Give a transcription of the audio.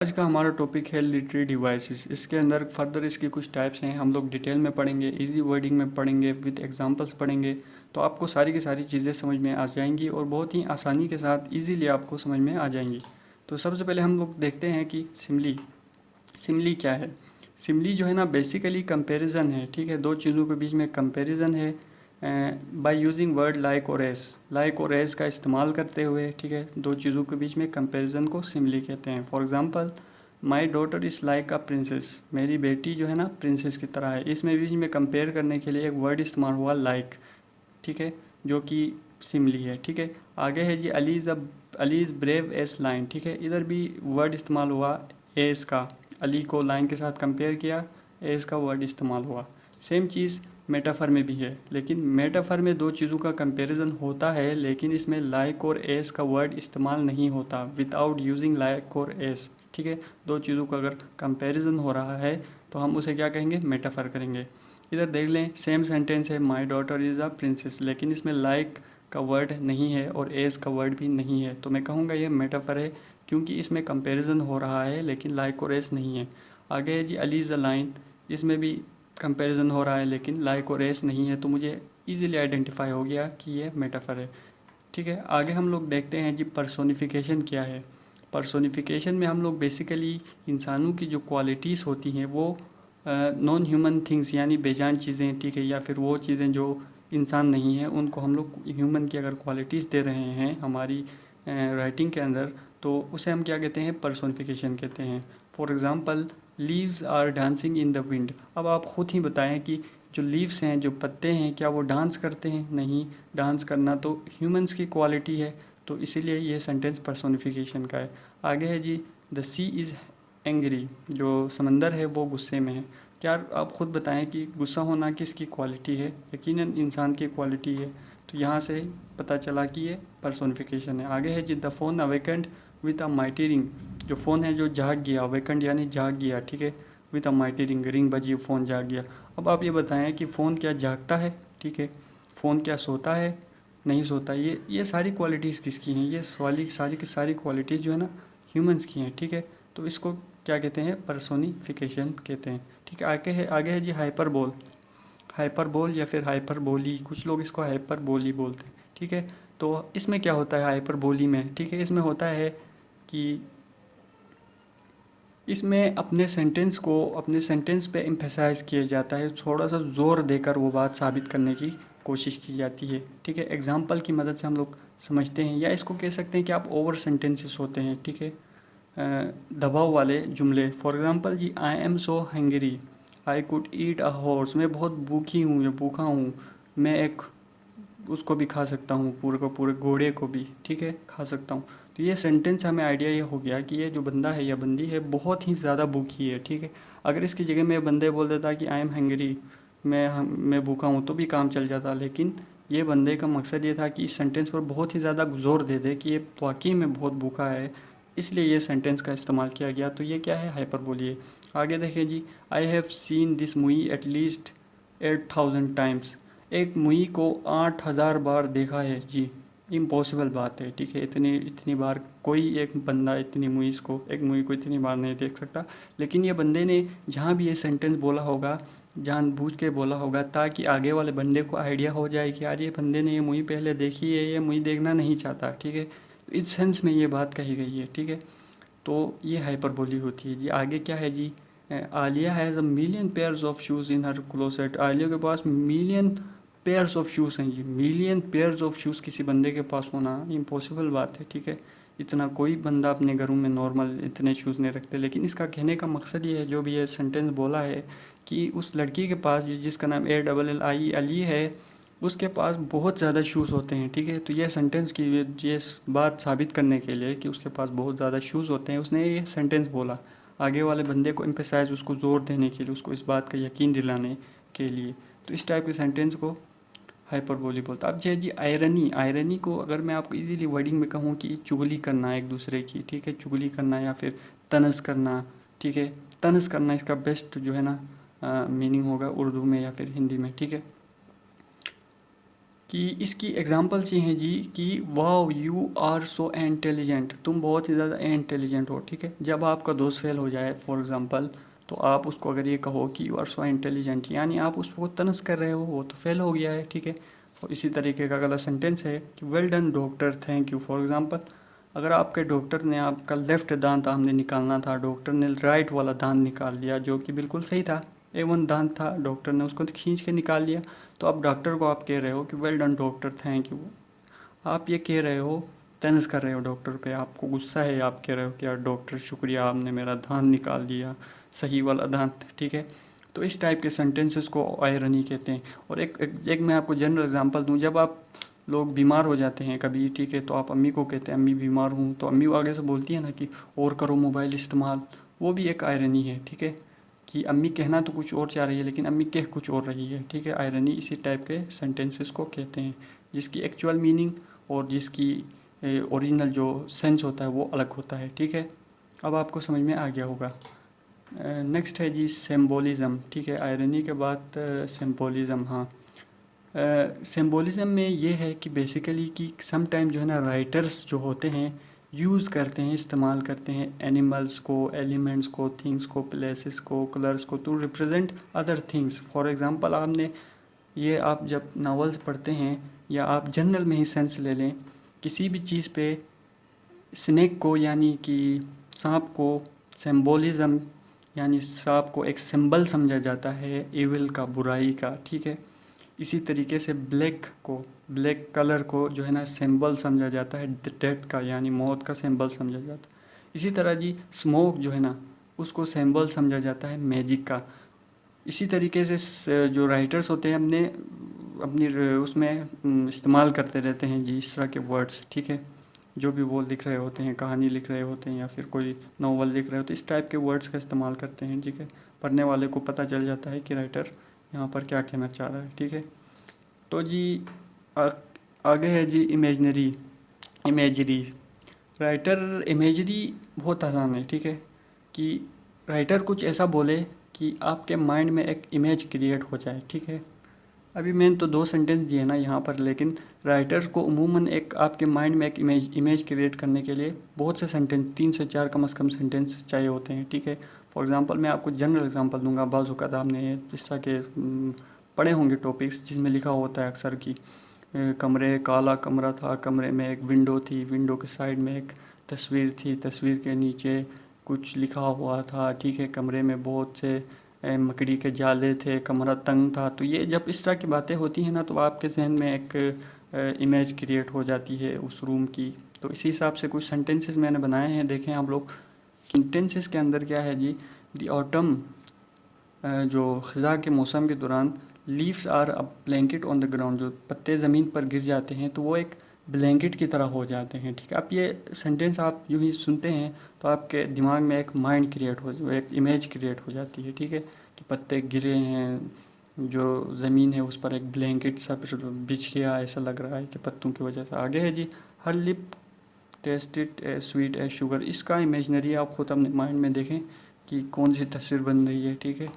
आज का हमारा टॉपिक है लिटरेरी डिवाइसेस। इसके अंदर फर्दर इसकी कुछ टाइप्स हैं, हम लोग डिटेल में पढ़ेंगे, इजी वर्डिंग में पढ़ेंगे, विद एग्जांपल्स पढ़ेंगे। तो आपको सारी की सारी चीज़ें समझ में आ जाएंगी और बहुत ही आसानी के साथ इजीली आपको समझ में आ जाएंगी। तो सबसे पहले हम लोग देखते हैं कि सिमली सिमली क्या है। सिमली जो है ना बेसिकली कंपैरिजन है, ठीक है। दो चीज़ों के बीच में कंपैरिजन है बाय यूजिंग वर्ड लाइक और एस का इस्तेमाल करते हुए, ठीक है। दो चीज़ों के बीच में कंपैरिजन को सिमली कहते हैं। For example, my daughter is like a princess, मेरी बेटी जो है ना प्रिंसेस की तरह है। इसमें बीच में कंपेयर करने के लिए एक वर्ड इस्तेमाल हुआ लाइक, ठीक है, जो कि सिमली है, ठीक है। आगे है जी Ali is brave as lion, ठीक है। इधर भी वर्ड इस्तेमाल हुआ एस का, अली को लाइन के साथ कंपेयर किया, एस का वर्ड इस्तेमाल हुआ। सेम चीज़ मेटाफर में भी है, लेकिन मेटाफर में दो चीज़ों का कंपैरिजन होता है, लेकिन इसमें लाइक और एस का वर्ड इस्तेमाल नहीं होता, विदाउट यूजिंग लाइक और एस, ठीक है। दो चीज़ों का अगर कंपैरिजन हो रहा है तो हम उसे क्या कहेंगे, मेटाफर करेंगे। इधर देख लें, सेम सेंटेंस है, my daughter is a princess, लेकिन इसमें लाइक का वर्ड नहीं है और एज का वर्ड भी नहीं है, तो मैं कहूँगा ये मेटाफर है, क्योंकि इसमें कंपैरिजन हो रहा है लेकिन लाइक और एज नहीं है। आगे है जी अली इज़ अ लाइन, इसमें भी कंपैरिजन हो रहा है लेकिन लाइक और एज नहीं है, तो मुझे ईजिली आइडेंटिफाई हो गया कि ये मेटाफर है, ठीक है। आगे हम लोग देखते हैं जी पर्सोनिफिकेशन क्या है। पर्सोनिफिकेशन में हम लोग बेसिकली इंसानों की जो क्वालिटीज़ होती हैं वो नॉन ह्यूमन थिंग्स यानी बेजान चीज़ें, ठीक है, या फिर वो चीज़ें जो इंसान नहीं है उनको हम लोग ह्यूमन की अगर क्वालिटीज़ दे रहे हैं हमारी राइटिंग के अंदर, तो उसे हम क्या कहते हैं, पर्सोनिफिकेशन कहते हैं। For example, leaves are dancing in the wind. अब आप खुद ही बताएं कि जो लीव्स हैं, जो पत्ते हैं, क्या वो डांस करते हैं? नहीं, डांस करना तो ह्यूमंस की क्वालिटी है, तो इसीलिए ये सेंटेंस पर्सोनिफिकेशन का है। आगे है जी द सी इज़ एंग्री, जो समंदर है वो गुस्से में है। क्या आप खुद बताएं कि गुस्सा होना किसकी क्वालिटी है? यकीनन इंसान की क्वालिटी है, तो यहाँ से पता चला कि ये पर्सोनिफिकेशन है। आगे है जी the phone awakened with a mighty ring, जो फ़ोन है जो जाग गया, अवेकेंड यानी जाग गया, ठीक है, with a mighty ring, ring बजी फ़ोन जाग गया। अब आप ये बताएं कि फ़ोन क्या जागता है? ठीक है, फ़ोन क्या सोता है? नहीं सोता। ये सारी क्वालिटीज़ किसकी हैं? ये सारी की सारी क्वालिटीज़ जो है ना ह्यूमंस की हैं, ठीक है। तो इसको क्या कहते हैं, पर्सोनिफिकेशन कहते हैं, ठीक है। आगे है जी हाइपरबोल, हाइपरबोल या फिर हाइपरबोली, कुछ लोग इसको हाइपरबोली बोलते हैं, ठीक है। तो इसमें क्या होता है हाइपरबोली में, ठीक है, इसमें होता है कि इसमें अपने सेंटेंस पे एम्फेसाइज किया जाता है, थोड़ा सा ज़ोर देकर वो बात साबित करने की कोशिश की जाती है, ठीक है। एग्जाम्पल की मदद से हम लोग समझते हैं, या इसको कह सकते हैं कि आप ओवर सेंटेंसेस होते हैं, ठीक है, दबाव वाले जुमले। फॉर एग्जांपल जी I am so hungry, I could eat a horse, मैं बहुत भूखी हूँ या भूखा हूँ, मैं एक उसको भी खा सकता हूँ, पूरे को पूरे घोड़े को भी, ठीक है, खा सकता हूँ। तो ये सेंटेंस हमें आइडिया ये हो गया कि ये जो बंदा है या बंदी है बहुत ही ज़्यादा भूखी है, ठीक है। अगर इसकी जगह मैं बंदे बोल देता कि आई एम हंग्री, मैं भूखा हूँ, तो भी काम चल जाता, लेकिन ये बंदे का मकसद ये था कि इस सेंटेंस पर बहुत ही ज़्यादा जोर दे दे कि ये वाकई में बहुत भूखा है, इसलिए ये सेंटेंस का इस्तेमाल किया गया। तो ये क्या है, हाइपरबोली है। आगे देखें जी, I have seen this movie at least 8000 times, एक मूवी को 8000 बार देखा है जी, इम्पॉसिबल बात है, ठीक है। इतनी इतनी बार कोई एक बंदा एक मूवी को इतनी बार नहीं देख सकता, लेकिन ये बंदे ने जहाँ भी ये सेंटेंस बोला होगा जानबूझ के बोला होगा ताकि आगे वाले बंदे को आइडिया हो जाए कि यार ये बंदे ने ये मूवी पहले देखी है, ये मूवी देखना नहीं चाहता, ठीक है। इस सेंस में ये बात कही गई है, ठीक है। तो ये हाइपरबोली होती है जी। आगे क्या है जी, Alia has a million pairs of shoes in her closet, Alia के पास मिलियन पेयर्स ऑफ शूज़ हैं जी। मिलियन पेयर्स ऑफ शूज़ किसी बंदे के पास होना इम्पॉसिबल बात है, ठीक है। इतना कोई बंदा अपने घरों में नॉर्मल इतने शूज़ नहीं रखते, लेकिन इसका कहने का मकसद ये है, जो भी ये सेंटेंस बोला है, कि उस लड़की के पास जिसका नाम ALLI अली है, उसके पास बहुत ज़्यादा शूज़ होते हैं, ठीक है। तो ये सेंटेंस की ये बात साबित करने के लिए कि उसके पास बहुत ज़्यादा शूज़ होते हैं, उसने ये सेंटेंस बोला आगे वाले बंदे को एम्फेसाइज, उसको ज़ोर देने के लिए, उसको इस बात का यकीन दिलाने के लिए। तो इस टाइप के सेंटेंस को हाइपरबोली बोलता है। अब जय जी आयरनी, आयरनी को अगर मैं आपको इजीली वर्डिंग में कहूँ कि चुगली करना एक दूसरे की, ठीक है, चुगली करना या फिर तनस करना, ठीक है, तनस करना इसका बेस्ट जो है ना मीनिंग होगा उर्दू में या फिर हिंदी में, ठीक है। कि इसकी एग्जांपल्स ये हैं जी कि wow you are so intelligent, तुम बहुत ही ज़्यादा इंटेलिजेंट हो। ठीक है, जब आपका दोस्त फेल हो जाए फॉर एग्जांपल, तो आप उसको अगर ये कहो कि यू आर सो इंटेलिजेंट, यानी आप उसको तनस कर रहे हो, वो तो फेल हो गया है। ठीक है, और इसी तरीके का अगला सेंटेंस है कि well done doctor thank you. For example, अगर आपके डॉक्टर ने आपका लेफ्ट दांत हमने निकालना था, डॉक्टर ने राइट वाला दांत निकाल लिया जो कि बिल्कुल सही था, A1 दांत था, डॉक्टर ने उसको खींच के निकाल लिया। तो आप डॉक्टर को आप कह रहे हो कि well done doctor thank you. आप ये कह रहे हो, तंज कर रहे हो डॉक्टर पे, आपको गुस्सा है, आप कह रहे हो कि यार डॉक्टर शुक्रिया आपने मेरा दांत निकाल दिया, सही वाला दांत। ठीक है, तो इस टाइप के सेंटेंसेस को आयरनी कहते हैं। और एक मैं आपको जनरल एग्जांपल दूं, जब आप लोग बीमार हो जाते हैं कभी, ठीक है, तो आप अम्मी को कहते हैं अम्मी बीमार हूँ, तो अम्मी आगे से बोलती है ना कि और करो मोबाइल इस्तेमाल, वो भी एक आयरनी है। ठीक है, कि अम्मी कहना तो कुछ और चाह रही है लेकिन अम्मी कह कुछ और रही है। ठीक है, आयरनी इसी टाइप के सेंटेंसेस को कहते हैं, जिसकी एक्चुअल मीनिंग और जिसकी ओरिजिनल जो सेंस होता है वो अलग होता है। ठीक है, अब आपको समझ में आ गया होगा। नेक्स्ट है जी सिंबोलिज्म। ठीक है, आयरनी के बाद सिंबोलिज्म। हाँ, सिंबोलिज्म में ये है कि बेसिकली कि सम टाइम जो है ना राइटर्स जो होते हैं यूज़ करते हैं, इस्तेमाल करते हैं एनिमल्स को, एलिमेंट्स को, थिंग्स को, प्लेसेस को, कलर्स को to represent other things. For example, आपने ये आप जब नावल्स पढ़ते हैं या आप जनरल में ही सेंस ले लें, किसी भी चीज़ पे स्नेक को यानी कि सांप को सिंबोलिज्म यानी सांप को एक सिंबल समझा जाता है एविल का, बुराई का। ठीक है, इसी तरीके से ब्लैक कलर को जो है ना सिंबल समझा जाता है डेथ का, यानी मौत का सिंबल समझा जाता है। इसी तरह जी स्मोक जो है ना उसको सिंबल समझा जाता है मैजिक का। इसी तरीके से जो राइटर्स होते हैं अपने अपनी उसमें इस्तेमाल करते रहते हैं जी इस तरह के वर्ड्स। ठीक है, जो भी वो लिख रहे होते हैं, कहानी लिख रहे होते हैं या फिर कोई नॉवल लिख रहे होते हैं, इस टाइप के वर्ड्स का इस्तेमाल करते हैं। ठीक है, पढ़ने वाले को पता चल जाता है कि राइटर यहाँ पर क्या कहना चाह रहा है। ठीक है, तो जी आ, आगे है जी इमेजरी। राइटर इमेजरी बहुत आसान है। ठीक है, कि राइटर कुछ ऐसा बोले कि आपके माइंड में एक इमेज क्रिएट हो जाए। ठीक है, अभी मैंने तो दो सेंटेंस दिए ना यहाँ पर, लेकिन राइटर्स को उमूमन एक आपके माइंड में एक इमेज क्रिएट करने के लिए बहुत से सेंटेंस, 3 से 4 कम से कम सेंटेंस चाहिए होते हैं। ठीक है, फॉर एग्जांपल मैं आपको जनरल एग्जांपल दूंगा। बाज़ औक़ात आपने जिस तरह के पढ़े होंगे टॉपिक्स जिसमें लिखा होता है अक्सर कि कमरे काला कमरा था, कमरे में एक विंडो थी, विंडो के साइड में एक तस्वीर थी, तस्वीर के नीचे कुछ लिखा हुआ था। ठीक है, कमरे में बहुत से मकड़ी के जाले थे, कमरा तंग था। तो ये जब इस तरह की बातें होती हैं ना तो आपके जहन में एक इमेज क्रिएट हो जाती है उस रूम की। तो इसी हिसाब से कुछ सेंटेंसेस मैंने बनाए हैं, देखें आप लोग। सेंटेंसेस के अंदर क्या है जी, दी ऑटम, जो ख़ज़ा के मौसम के दौरान leaves are a blanket on the ground, जो पत्ते ज़मीन पर गिर जाते हैं तो वो एक ब्लैंकेट की तरह हो जाते हैं। ठीक है, अब ये सेंटेंस आप यूँ ही सुनते हैं तो आपके दिमाग में एक माइंड क्रिएट हो, एक इमेज क्रिएट हो जाती है। ठीक है, कि पत्ते गिरे हैं, जो ज़मीन है उस पर एक ब्लैंकेट सा बिछ गया, ऐसा लग रहा है कि पत्तों की वजह से। आगे है जी her lip tasted a sweet a sugar. इसका इमेजनरी आप खुद अपने माइंड में देखें कि कौन सी तस्वीर बन रही है। ठीक है।